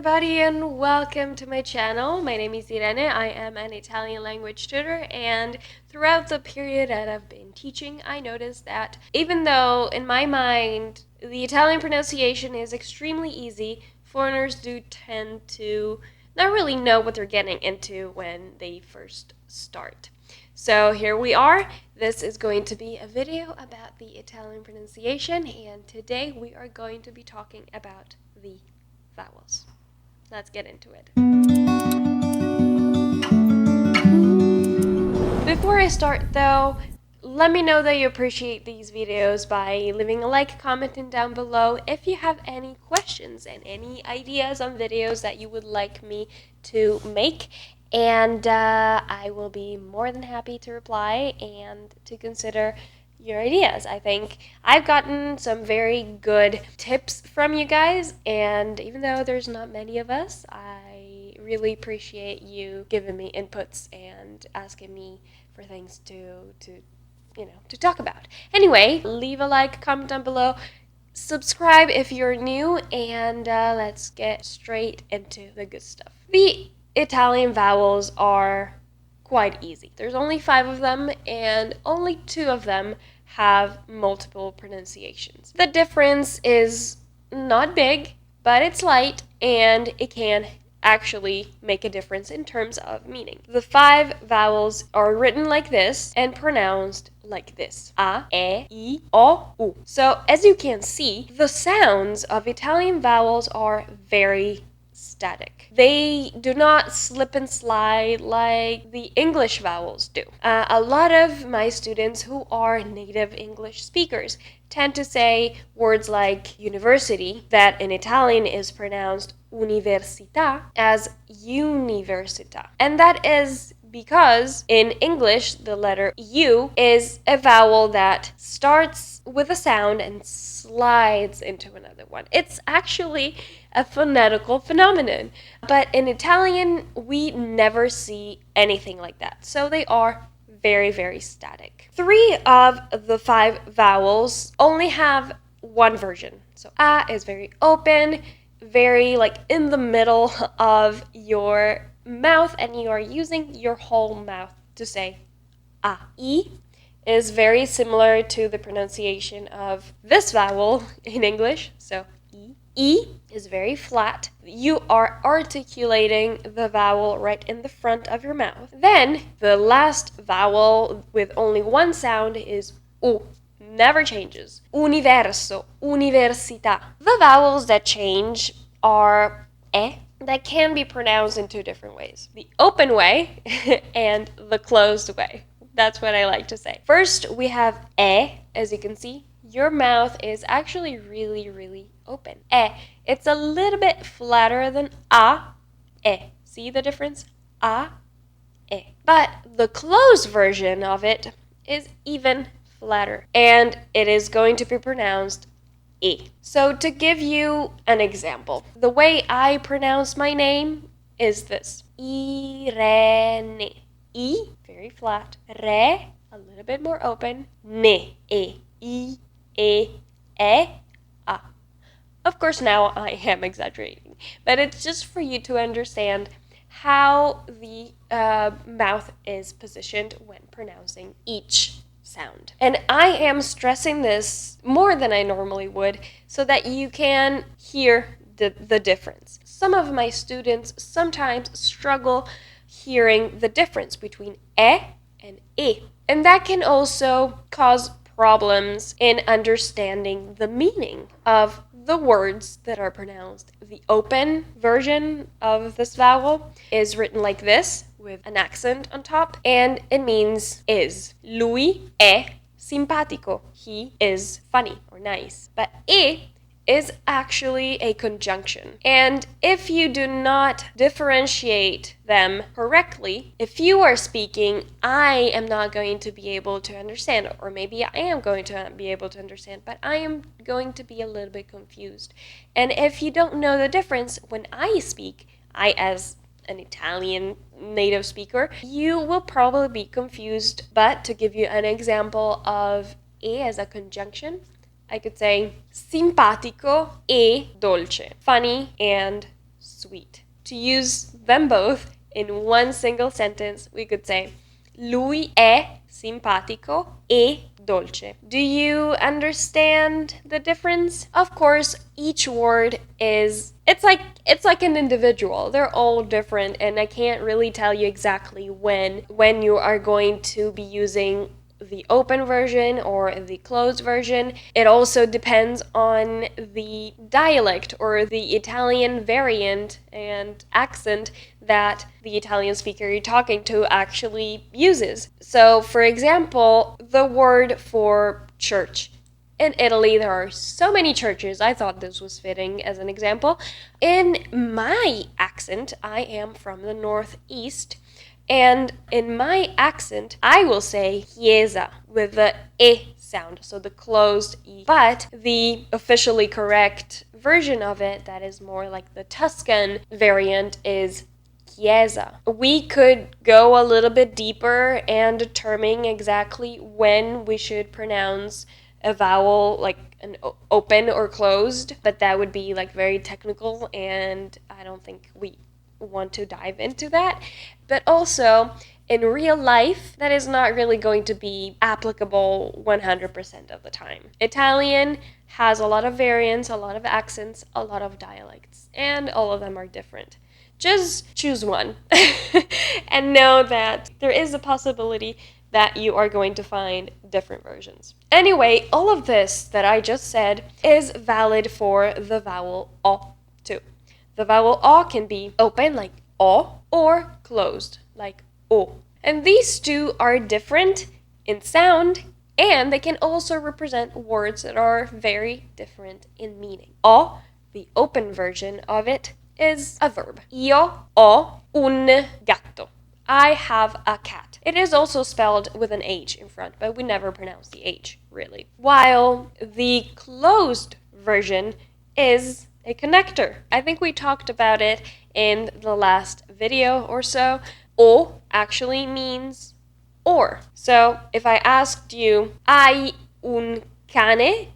everybody and welcome to my channel. My name is Irene. I am an Italian language tutor, and throughout the period that I've been teaching, I noticed that even though in my mind the Italian pronunciation is extremely easy, foreigners do tend to not really know what they're getting into when they first start. So here we are. This is going to be a video about the Italian pronunciation, and today we are going to be talking about the vowels. Let's get into it. Before I start though, let me know that you appreciate these videos by leaving a like, commenting down below. If you have any questions and any ideas on videos that you would like me to make, and I will be more than happy to reply and to consider your ideas. I think I've gotten some very good tips from you guys, and even though there's not many of us, I really appreciate you giving me inputs and asking me for things to talk about. Anyway, leave a like, comment down below, subscribe if you're new, and let's get straight into the good stuff. The Italian vowels are quite easy. There's only 5 of them, and only 2 of them have multiple pronunciations. The difference is not big, but it's slight, and it can actually make a difference in terms of meaning. The 5 vowels are written like this and pronounced like this: a, e, I, o, u. So as you can see, the sounds of Italian vowels are very static. They do not slip and slide like the English vowels do. A lot of my students who are native English speakers tend to say words like university, that in Italian is pronounced università, as università. And that is because in English, the letter U is a vowel that starts with a sound and slides into another one. It's actually a phonetical phenomenon. But in Italian, we never see anything like that. So they are very, very static. 3 of the 5 vowels only have one version. So A is very open, very like in the middle of your mouth, and you are using your whole mouth to say A. E is very similar to the pronunciation of this vowel in English, so E. E is very flat. You are articulating the vowel right in the front of your mouth. Then the last vowel with only one sound is U. Never changes. Universo, università. The vowels that change are E, that can be pronounced in 2 different ways: the open way and the closed way. That's what I like to say. First, we have E. As you can see, your mouth is actually really, really open. E. It's a little bit flatter than A. E. See the difference? A. E. But the closed version of it is even flatter, and it is going to be pronounced E. So to give you an example, the way I pronounce my name is this: Irene. I, very flat. Re, a little bit more open. Ne, I, a. Of course, now I am exaggerating, but it's just for you to understand how the mouth is positioned when pronouncing each sound. And I am stressing this more than I normally would so that you can hear the difference. Some of my students sometimes struggle hearing the difference between E and I. And that can also cause problems in understanding the meaning of the words that are pronounced. The open version of this vowel is written like this, with an accent on top, and it means is. Lui è simpatico. He is funny or nice. But I is actually a conjunction. And if you do not differentiate them correctly, if you are speaking, I am not going to be able to understand, or maybe I am going to be able to understand, but I am going to be a little bit confused. And if you don't know the difference, when I speak, I as an Italian native speaker, you will probably be confused. But to give you an example of E as a conjunction, I could say simpatico e dolce, funny and sweet. To use them both in one single sentence, we could say lui è simpatico e dolce. Do you understand the difference? Of course, each word is it's like an individual. They're all different, and I can't really tell you exactly when you are going to be using the open version or the closed version. It also depends on the dialect or the Italian variant and accent that the Italian speaker you're talking to actually uses. So, for example, the word for church. In Italy, there are so many churches. I thought this was fitting as an example. In my accent, I am from the Northeast. And in my accent, I will say chiesa with the e sound, so the closed e. But the officially correct version of it, that is more like the Tuscan variant, is chiesa. We could go a little bit deeper and determine exactly when we should pronounce a vowel like an open or closed, but that would be like very technical, and I don't think we want to dive into that. But also, in real life, that is not really going to be applicable 100% of the time. Italian has a lot of variants, a lot of accents, a lot of dialects, and all of them are different. Just choose one and know that there is a possibility that you are going to find different versions. Anyway, all of this that I just said is valid for the vowel O too. The vowel O can be open, like O, or closed, like O. And these two are different in sound, and they can also represent words that are very different in meaning. O, the open version of it, is a verb. Io ho un gatto. I have a cat. It is also spelled with an H in front, but we never pronounce the H, really. While the closed version is a connector. I think we talked about it in the last video or so. O actually means or. So if I asked you, hai un cane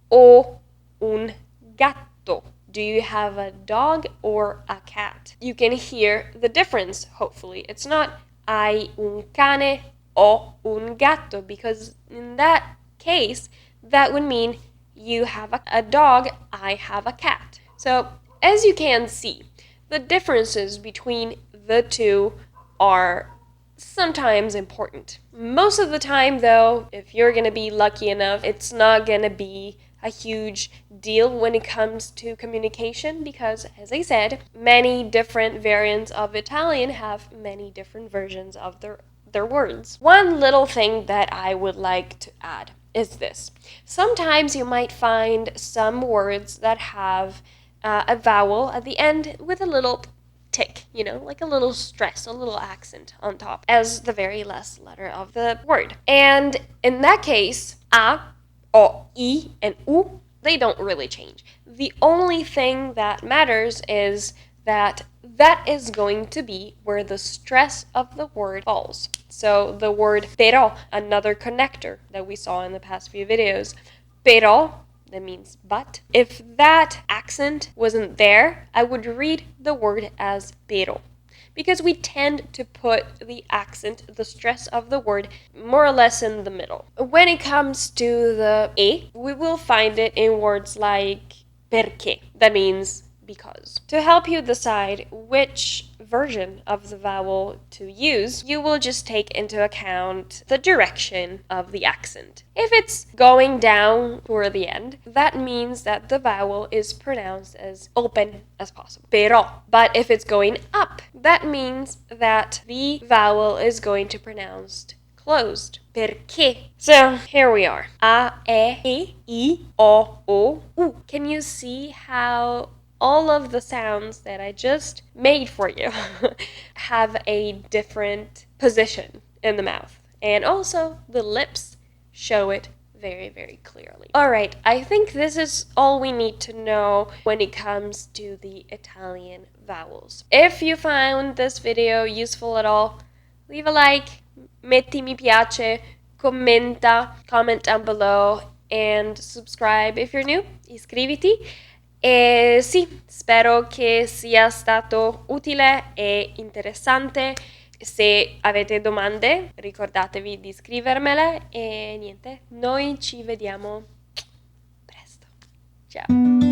o un gatto? Do you have a dog or a cat? You can hear the difference, hopefully. It's not hai un cane o un gatto, because in that case, that would mean you have a dog, I have a cat. So, as you can see, the differences between the two are sometimes important. Most of the time, though, if you're going to be lucky enough, it's not going to be a huge deal when it comes to communication because, as I said, many different variants of Italian have many different versions of their words. One little thing that I would like to add is this. Sometimes you might find some words that have a vowel at the end with a little tick, like a little stress, a little accent on top as the very last letter of the word. And in that case, a, o, I, and u, they don't really change. The only thing that matters is that is going to be where the stress of the word falls. So the word pero, another connector that we saw in the past few videos, pero, that means but. If that accent wasn't there, I would read the word as pero, because we tend to put the accent, the stress of the word, more or less in the middle. When it comes to the e, we will find it in words like perché, that means because. To help you decide which version of the vowel to use, you will just take into account the direction of the accent. If it's going down toward the end, that means that the vowel is pronounced as open as possible. Pero. But if it's going up, that means that the vowel is going to pronounce closed. Perché. So here we are. A, e, I, o, u. Can you see how all of the sounds that I just made for you have a different position in the mouth? And also the lips show it very, very clearly. Alright, I think this is all we need to know when it comes to the Italian vowels. If you found this video useful at all, leave a like, metti mi piace, comment down below, and subscribe if you're new, iscriviti. E sì, spero che sia stato utile e interessante. Se avete domande, ricordatevi di scrivermele e niente, noi ci vediamo presto. Ciao!